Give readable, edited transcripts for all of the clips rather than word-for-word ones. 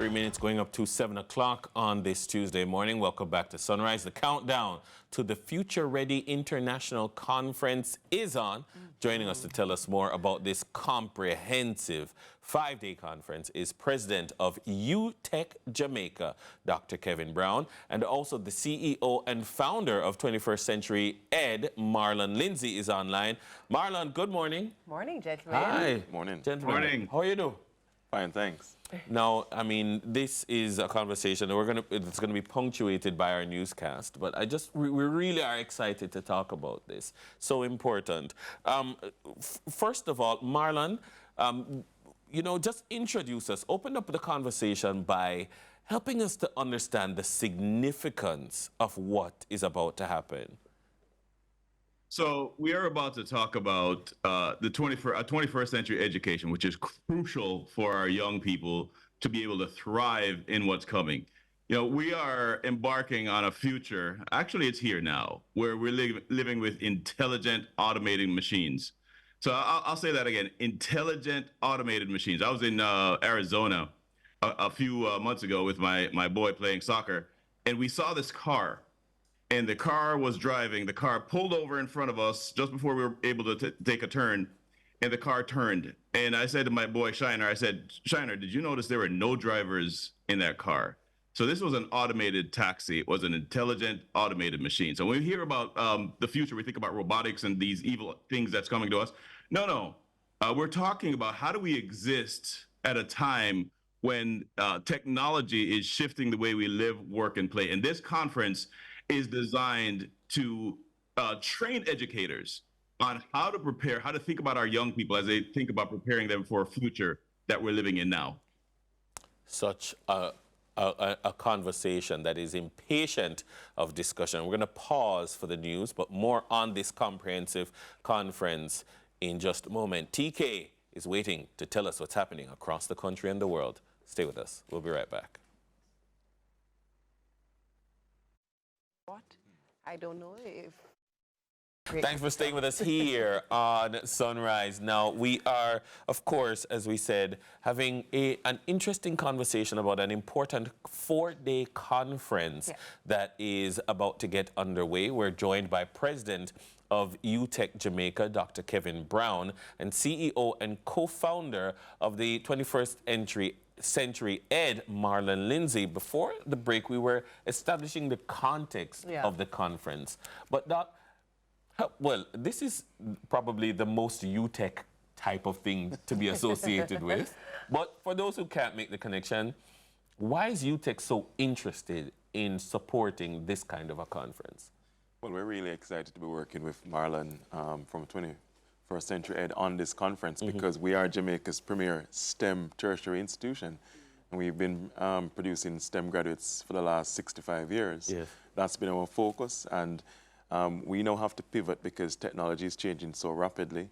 3 minutes going up to 7 o'clock on this Tuesday morning. Welcome back to Sunrise. The countdown to the Future Ready International Conference is on. Joining us to tell us more about this comprehensive 5-day conference is President of UTech Jamaica, Dr. Kevin Brown, and also the CEO and founder of 21st Century Ed, Marlon Lindsay, is online. Marlon, good morning. Morning, gentlemen. Hi. Morning. Gentlemen. Morning. How are you doing? Fine, thanks. Now, I mean, this is a conversation that it's gonna be punctuated by our newscast, but we really are excited to talk about this. So important. First of all, Marlon, you know, just introduce us, open up the conversation by helping us to understand the significance of what is about to happen. So we are about to talk about the 21st century education, which is crucial for our young people to be able to thrive in what's coming. You know, we are embarking on a future, actually it's here now, where we're living with intelligent automating machines. So I'll say that again, intelligent automated machines. I was in Arizona a few months ago with my boy playing soccer, and we saw this car. And the car was driving. The car pulled over in front of us just before we were able to take a turn, and the car turned. And I said to my boy Shiner, I said, Shiner, did you notice there were no drivers in that car? So this was an automated taxi. It was an intelligent automated machine. So when we hear about the future, we think about robotics and these evil things that's coming to us. No. We're talking about how do we exist at a time when technology is shifting the way we live, work, and play. And this conference is designed to train educators on how to prepare, how to think about our young people as they think about preparing them for a future that we're living in now. Such a conversation that is impatient of discussion. We're going to pause for the news, but more on this comprehensive conference in just a moment. TK is waiting to tell us what's happening across the country and the world. Stay with us. We'll be right back. What? I don't know if... Thanks for staying with us here on Sunrise. Now, we are, of course, as we said, having an interesting conversation about an important 4-day conference that is about to get underway. We're joined by President of UTech Jamaica, Dr. Kevin Brown, and CEO and co-founder of the 21st Century Ed, Marlon Lindsay. Before the break, we were establishing the context of the conference. But Doc, well, this is probably the most UTech type of thing to be associated with. But for those who can't make the connection, why is UTech so interested in supporting this kind of a conference? Well, we're really excited to be working with Marlon from 21st Century Ed on this conference because we are Jamaica's premier STEM tertiary institution. And we've been producing STEM graduates for the last 65 years. Yes. That's been our focus, and we now have to pivot because technology is changing so rapidly,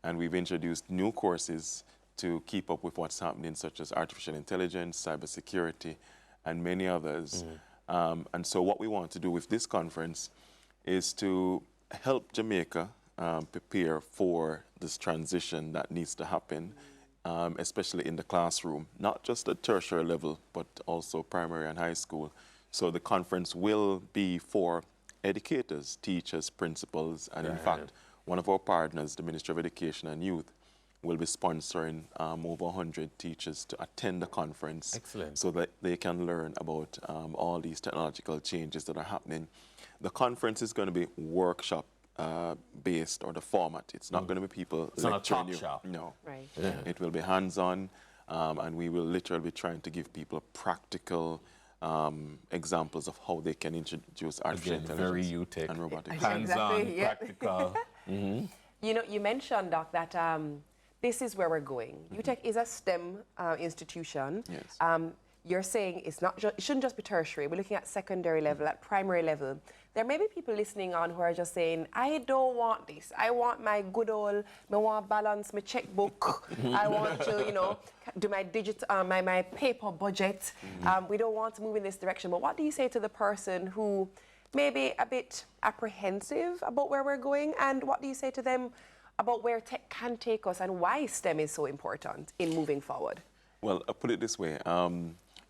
and we've introduced new courses to keep up with what's happening, such as artificial intelligence, cybersecurity, and many others. And so what we want to do with this conference is to help Jamaica prepare for this transition that needs to happen, especially in the classroom, not just at tertiary level, but also primary and high school. So the conference will be for educators, teachers, principals, and in fact, one of our partners, the Ministry of Education and Youth, will be sponsoring over 100 teachers to attend the conference. Excellent. So that they can learn about all these technological changes that are happening. The conference is going to be workshop based, or the format. It's not going to be people lecturing you. Shop. No. Right. It will be hands-on, and we will literally be trying to give people practical examples of how they can introduce artificial intelligence very UTech and robotics. Hands-on, practical. You know, you mentioned, Doc, that this is where we're going. UTech is a STEM institution. Yes. You're saying it's not it shouldn't just be tertiary. We're looking at secondary level, at primary level. There may be people listening on who are just saying, I don't want this. I want my good old, I want to balance my checkbook. I want to, you know, do my my paper budget. We don't want to move in this direction. But what do you say to the person who may be a bit apprehensive about where we're going? And what do you say to them about where tech can take us and why STEM is so important in moving forward? Well, I'll put it this way.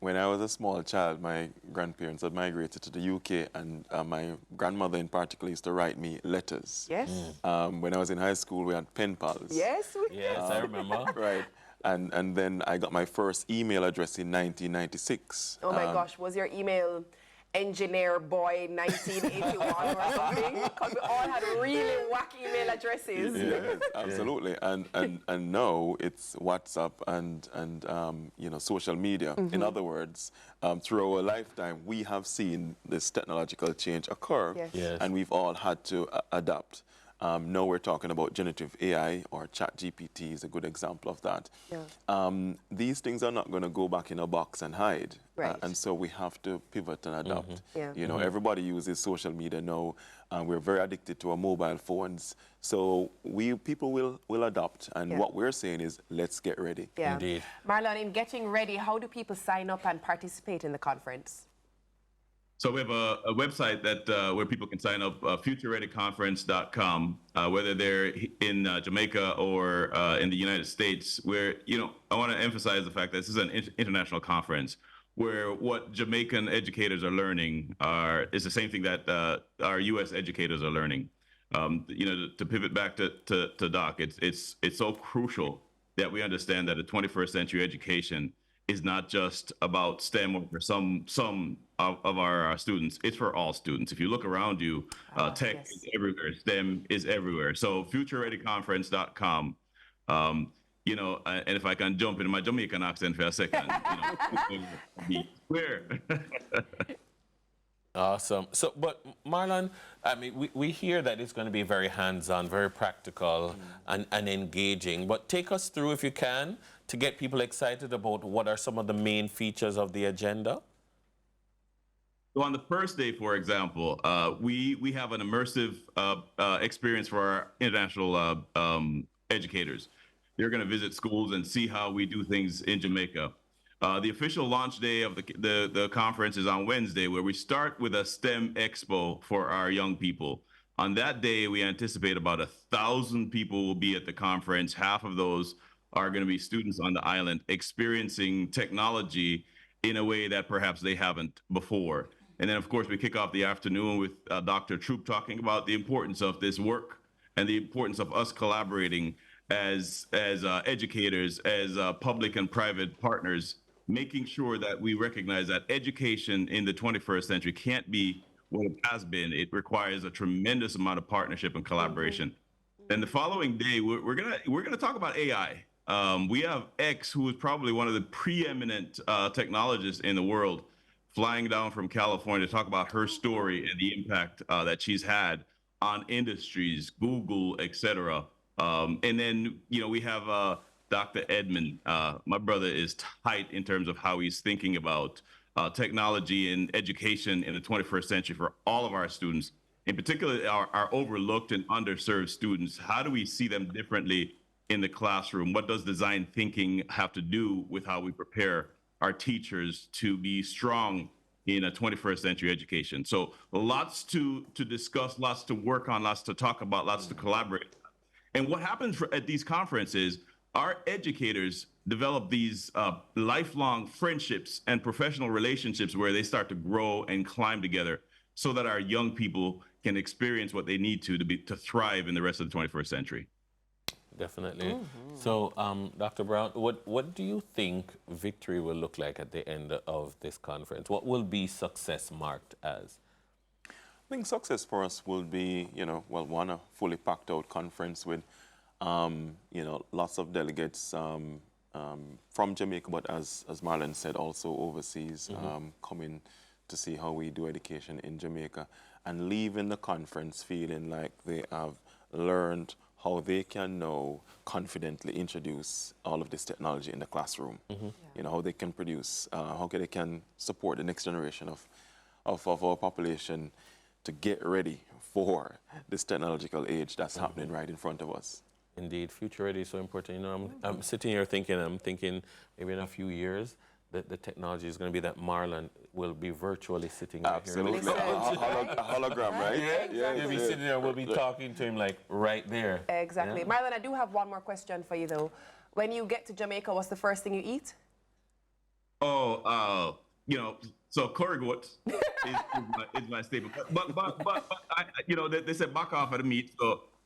when I was a small child, my grandparents had migrated to the UK, and my grandmother in particular used to write me letters. Yes. When I was in high school, we had pen pals. Yes, we Yes, I remember. Right. And then I got my first email address in 1996. Oh my gosh, was your email engineer boy 1981 or something? Because we all had really wacky email addresses. Yes, absolutely. And now it's WhatsApp and you know, social media. In other words, through our lifetime, we have seen this technological change occur, Yes. Yes. and we've all had to adapt. Now we're talking about generative AI, or ChatGPT is a good example of that. Yeah. These things are not going to go back in a box and hide. Right. And so we have to pivot and adapt. Yeah. You know, everybody uses social media now. We're very addicted to our mobile phones. So people will adapt. And Yeah. what we're saying is, let's get ready. Yeah. Indeed. Marlon, in getting ready, how do people sign up and participate in the conference? So we have a website that where people can sign up, futurereadyconference.com, whether they're in Jamaica or in the United States, where, you know, I want to emphasize the fact that this is an international conference where what Jamaican educators are learning is the same thing that our U.S. educators are learning. You know, to pivot back to Doc, it's so crucial that we understand that a 21st century education is not just about STEM or for some of our students. It's for all students. If you look around you, tech yes. is everywhere. STEM is everywhere. So futurereadyconference.com. You know, and if I can jump into my Jamaican accent for a second, you know, be clear. Awesome. So, but Marlon, I mean, we hear that it's going to be very hands-on, very practical and engaging. But take us through, if you can, to get people excited about what are some of the main features of the agenda. So on the first day, for example, we have an immersive experience for our international educators. They're going to visit schools and see how we do things in Jamaica. The official launch day of the conference is on Wednesday, where we start with a STEM expo for our young people. On that day, we anticipate about 1,000 people will be at the conference. Half of those are going to be students on the island experiencing technology in a way that perhaps they haven't before. And then, of course, we kick off the afternoon with Dr. Troop talking about the importance of this work and the importance of us collaborating as educators, as public and private partners, making sure that we recognize that education in the 21st century can't be what it has been. It requires a tremendous amount of partnership and collaboration. Then the following day, we're gonna talk about AI. We have X, who is probably one of the preeminent technologists in the world, flying down from California to talk about her story and the impact that she's had on industries, Google, et cetera. And then, you know, we have Dr. Edmond. My brother is tight in terms of how he's thinking about technology and education in the 21st century for all of our students, in particular our overlooked and underserved students. How do we see them differently in the classroom? What does design thinking have to do with how we prepare our teachers to be strong in a 21st century education? So lots to discuss, lots to work on, lots to talk about, lots to collaborate. And what happens at these conferences, our educators develop these lifelong friendships and professional relationships where they start to grow and climb together so that our young people can experience what they need to thrive in the rest of the 21st century. Definitely. So, Dr. Brown, what do you think victory will look like at the end of this conference? What will be success marked as? I think success for us will be, you know, well, one, a fully packed out conference with, you know, lots of delegates from Jamaica, but as Marlon said, also overseas, coming to see how we do education in Jamaica, and leaving the conference feeling like they have learned how they can now confidently introduce all of this technology in the classroom. You know, how they can produce, how they can support the next generation of our population to get ready for this technological age that's happening right in front of us. Indeed, future ready is so important. You know, I'm sitting here thinking, maybe in a few years, that the technology is going to be that Marlon will be virtually sitting right here. Absolutely. A hologram, right? Yeah, He'll be sitting there, we'll be talking to him like right there. Exactly. Yeah. Marlon, I do have one more question for you though. When you get to Jamaica, what's the first thing you eat? You know, so curry goat is my staple. But they said back off of the meat.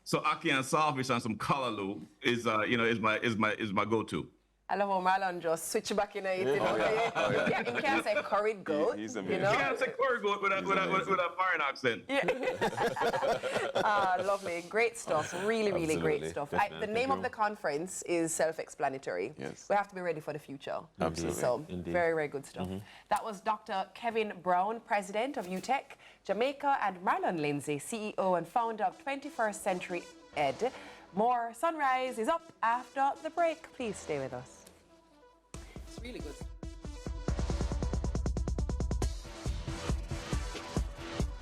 So ackee and saltfish and some callaloo is my go-to. I love how Marlon just switch back in it. You can't say curried goat. He's you amazing. know? You can't say curry goat with a foreign accent. Lovely, great stuff. Really, really great Absolutely. stuff. Definitely. The name of the conference is self-explanatory. Yes. We have to be ready for the future. Absolutely. So Indeed. very, very good stuff. That was Dr. Kevin Brown, President of UTEC Jamaica, and Marlon Lindsay, CEO and founder of 21st Century Ed. More Sunrise is up after the break. Please stay with us. It's really good stuff.